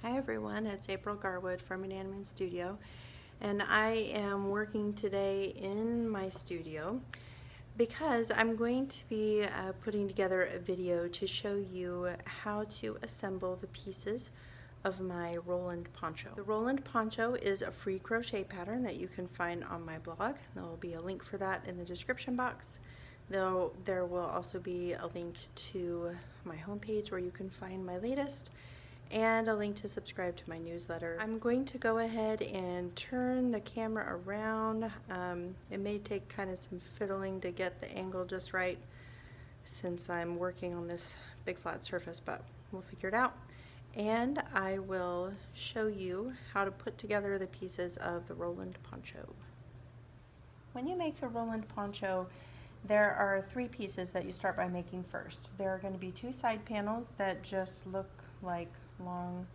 Hi everyone, it's April Garwood from Inanimate Studio, and I am working today in my studio because I'm going to be putting together a video to show you how to assemble the pieces of my Roland poncho. The Roland poncho is a free crochet pattern that you can find on my blog. There will be a link for that in the description box. Though there will also be a link to my homepage where you can find my latest and a link to subscribe to my newsletter. I'm going to go ahead and turn the camera around. It may take kind of some fiddling to get the angle just right since I'm working on this big flat surface, but we'll figure it out. And I will show you how to put together the pieces of the Roland poncho. When you make the Roland poncho, there are three pieces that you start by making first. There are going to be two side panels that just look like long,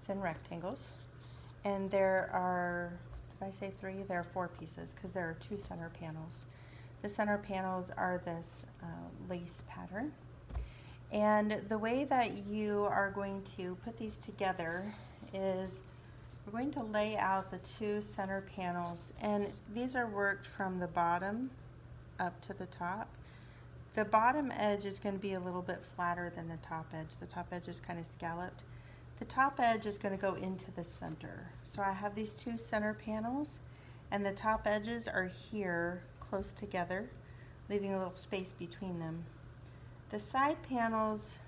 thin rectangles. And there are, did I say three? There are four pieces because there are two center panels. The center panels are this lace pattern. And the way that you are going to put these together is we're going to lay out the two center panels, and these are worked from the bottom up to the top. The bottom edge is going to be a little bit flatter than the top edge. The top edge is kind of scalloped. The top edge is going to go into the center. So I have these two center panels, and the top edges are here close together, leaving a little space between them. The side panels,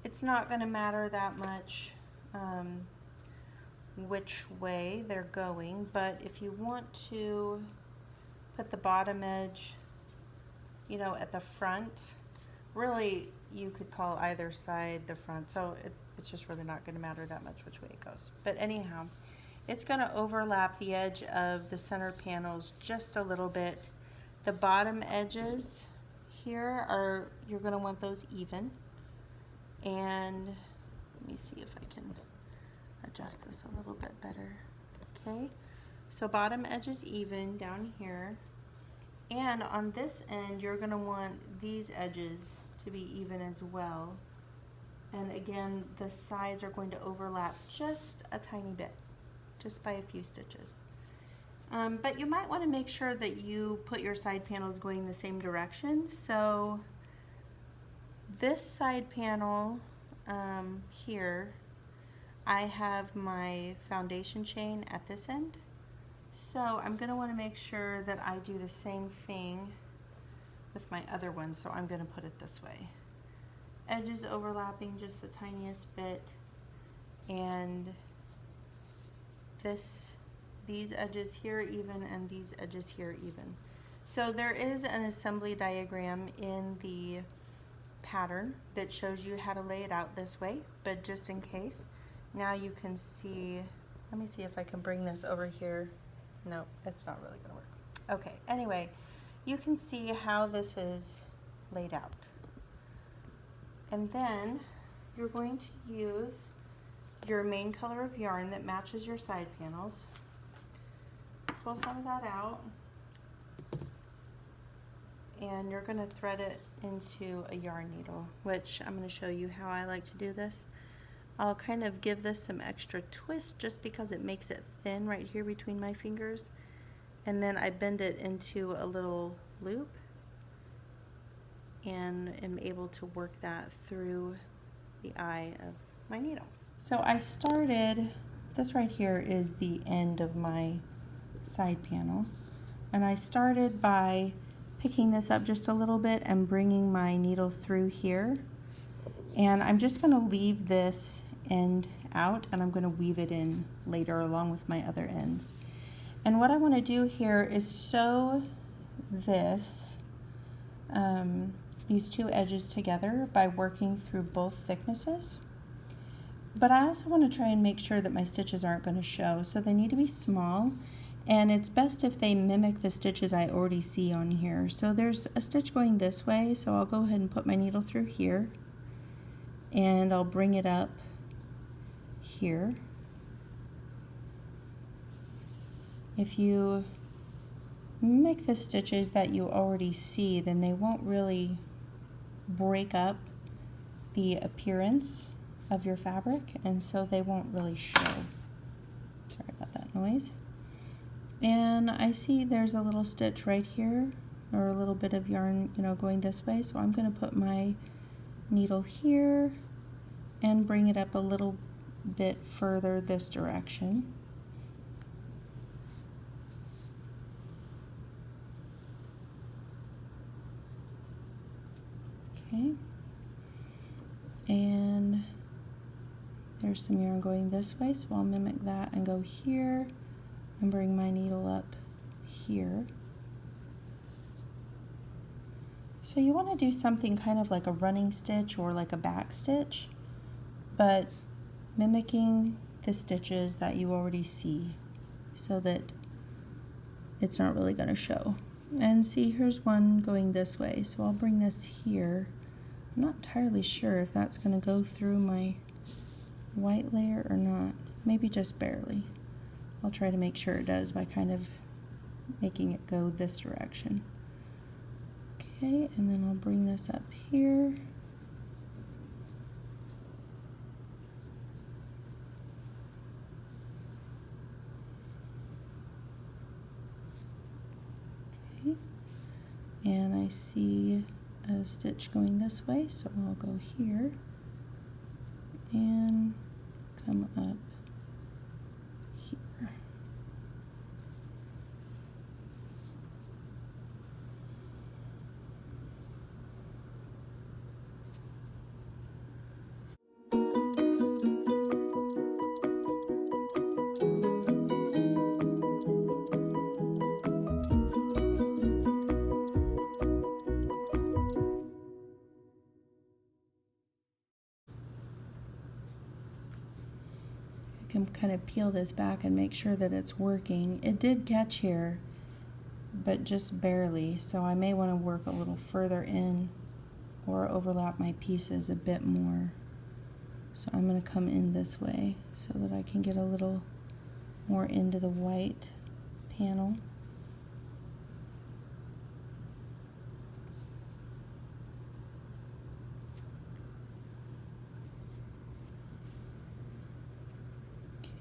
it's not going to matter that much which way they're going, but if you want to put the bottom edge, you know, at the front, really you could call either side the front, so it's just really not going to matter that much which way it goes. But anyhow, it's going to overlap the edge of the center panels just a little bit. The bottom edges here are, you're going to want those even, and let me see if I can adjust this a little bit better. Okay, so bottom edge is even down here. And on this end, you're going to want these edges to be even as well. And again, the sides are going to overlap just a tiny bit, just by a few stitches. But you might want to make sure that you put your side panels going the same direction. So this side panel here, I have my foundation chain at this end. So I'm going to want to make sure that I do the same thing with my other one, so I'm going to put it this way. Edges overlapping just the tiniest bit, and these edges here even, and these edges here even. So there is an assembly diagram in the pattern that shows you how to lay it out this way, but just in case, now you can see, let me see if I can bring this over here. No, it's not really gonna work. Okay, anyway, you can see how this is laid out. And then you're going to use your main color of yarn that matches your side panels. Pull some of that out, and you're gonna thread it into a yarn needle, which I'm gonna show you how I like to do this. I'll kind of give this some extra twist just because it makes it thin right here between my fingers, and then I bend it into a little loop and am able to work that through the eye of my needle. So I started, this right here is the end of my side panel, and I started by picking this up just a little bit and bringing my needle through here. And I'm just going to leave this end out, and I'm going to weave it in later along with my other ends. And what I want to do here is sew this, these two edges together by working through both thicknesses. But I also want to try and make sure that my stitches aren't going to show, so they need to be small, and it's best if they mimic the stitches I already see on here. So there's a stitch going this way, so I'll go ahead and put my needle through here, and I'll bring it up here. If you mimic the stitches that you already see, then they won't really break up the appearance of your fabric, and so they won't really show. Sorry about that noise. And I see there's a little stitch right here, or a little bit of yarn, going this way, so I'm going to put my needle here and bring it up a little bit further this direction. Okay, and there's some yarn going this way, so I'll mimic that and go here and bring my needle up here. So you want to do something kind of like a running stitch or like a back stitch, but mimicking the stitches that you already see so that it's not really going to show. And see, here's one going this way, so I'll bring this here. I'm not entirely sure if that's going to go through my white layer or not. Maybe just barely. I'll try to make sure it does by kind of making it go this direction. Okay, and then I'll bring this up here. Okay, and I see a stitch going this way, so I'll go here and come up here. Can kind of peel this back and make sure that it's working. It did catch here, but just barely, so I may want to work a little further in or overlap my pieces a bit more. So I'm going to come in this way so that I can get a little more into the white panel.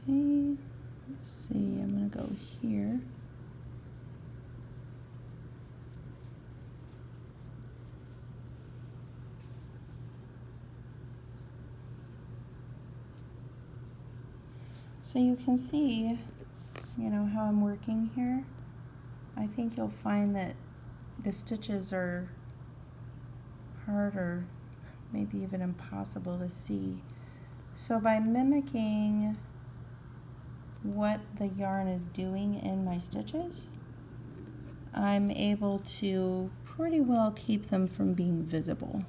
Okay, let's see, I'm going to go here. So you can see, how I'm working here. I think you'll find that the stitches are hard or maybe even impossible to see. So by mimicking what the yarn is doing in my stitches, I'm able to pretty well keep them from being visible.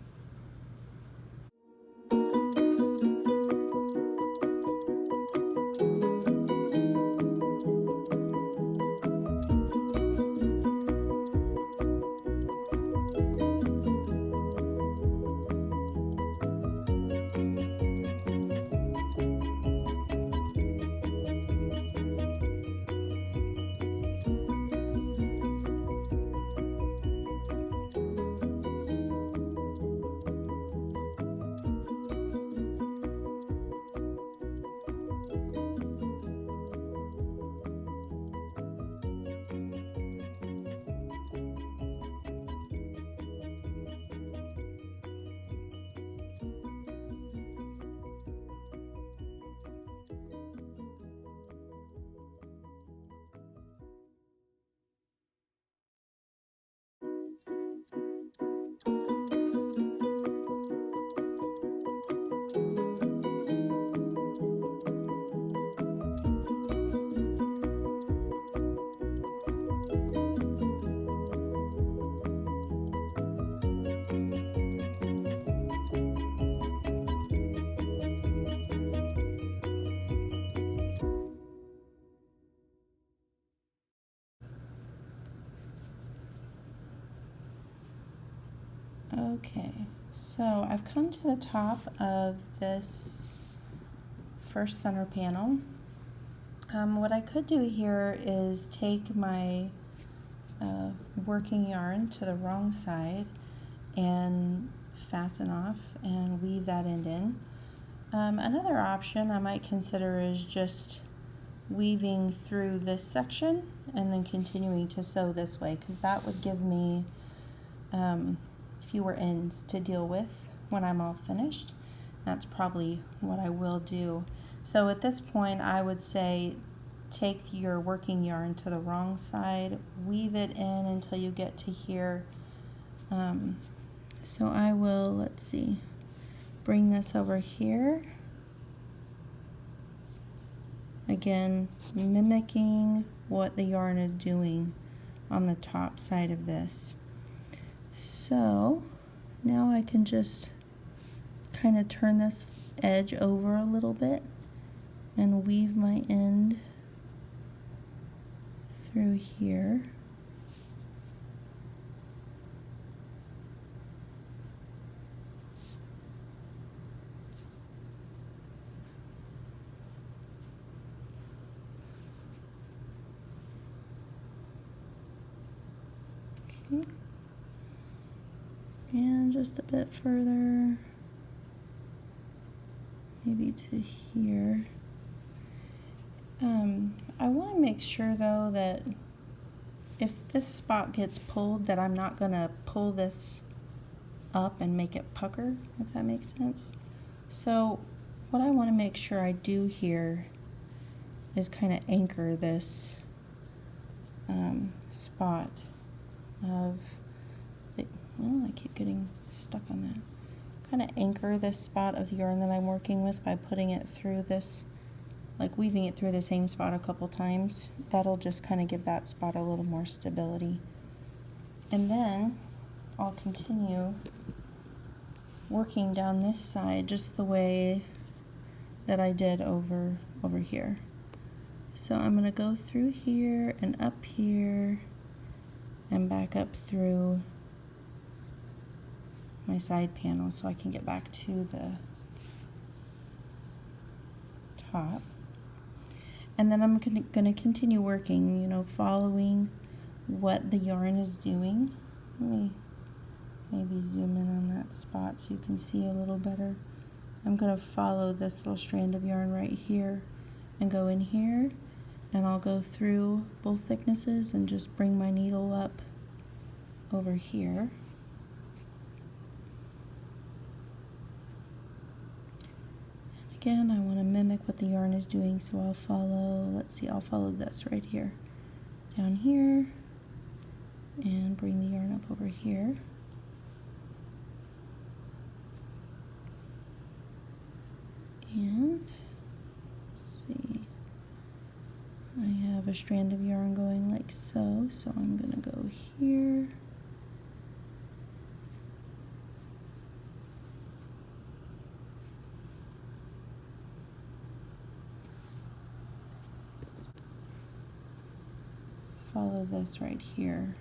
Okay, so I've come to the top of this first center panel. What I could do here is take my working yarn to the wrong side and fasten off and weave that end in. Another option I might consider is just weaving through this section and then continuing to sew this way, because that would give me fewer ends to deal with when I'm all finished. That's probably what I will do. So at this point I would say take your working yarn to the wrong side, weave it in until you get to here. So I will, let's see, bring this over here. Again, mimicking what the yarn is doing on the top side of this. So now I can just kind of turn this edge over a little bit and weave my end through here. Okay. And just a bit further, maybe to here. I want to make sure though that if this spot gets pulled, that I'm not going to pull this up and make it pucker, if that makes sense. So what I want to make sure I do here is kind of anchor this spot of the, well, I keep getting stuck on that. Kind of anchor this spot of the yarn that I'm working with by putting it through this, like weaving it through the same spot a couple times. That'll just kind of give that spot a little more stability. And then I'll continue working down this side just the way that I did over here. So I'm going to go through here and up here and back up through my side panel so I can get back to the top. And then I'm going to continue working, you know, following what the yarn is doing. Let me maybe zoom in on that spot so you can see a little better. I'm going to follow this little strand of yarn right here and go in here, and I'll go through both thicknesses and just bring my needle up over here. And again, I want to mimic what the yarn is doing, so I'll follow, let's see, I'll follow this right here, down here, and bring the yarn up over here. And let's see, I have a strand of yarn going like so, so I'm going to go here. Follow this right here.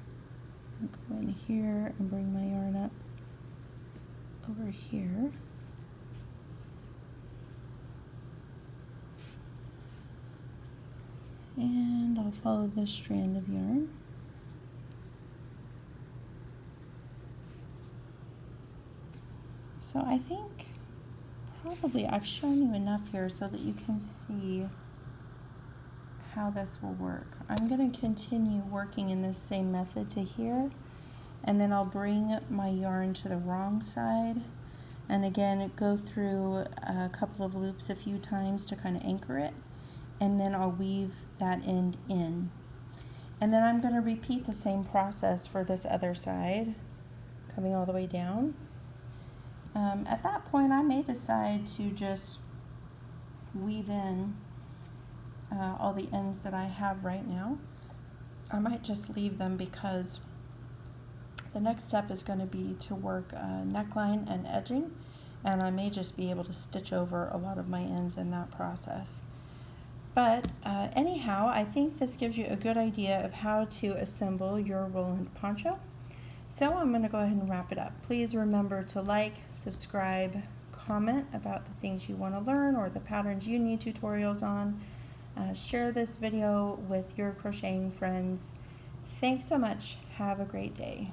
I'll go in here and bring my yarn up over here. And I'll follow this strand of yarn. So I think probably I've shown you enough here so that you can see how this will work. I'm going to continue working in this same method to here, and then I'll bring my yarn to the wrong side, and again go through a couple of loops a few times to kind of anchor it, and then I'll weave that end in. And then I'm going to repeat the same process for this other side, coming all the way down. At that point I may decide to just weave in all the ends that I have right now. I might just leave them because the next step is going to be to work neckline and edging, and I may just be able to stitch over a lot of my ends in that process. But anyhow, I think this gives you a good idea of how to assemble your Roland poncho. So I'm going to go ahead and wrap it up. Please remember to like, subscribe, comment about the things you want to learn or the patterns you need tutorials on. Share this video with your crocheting friends. Thanks so much. Have a great day.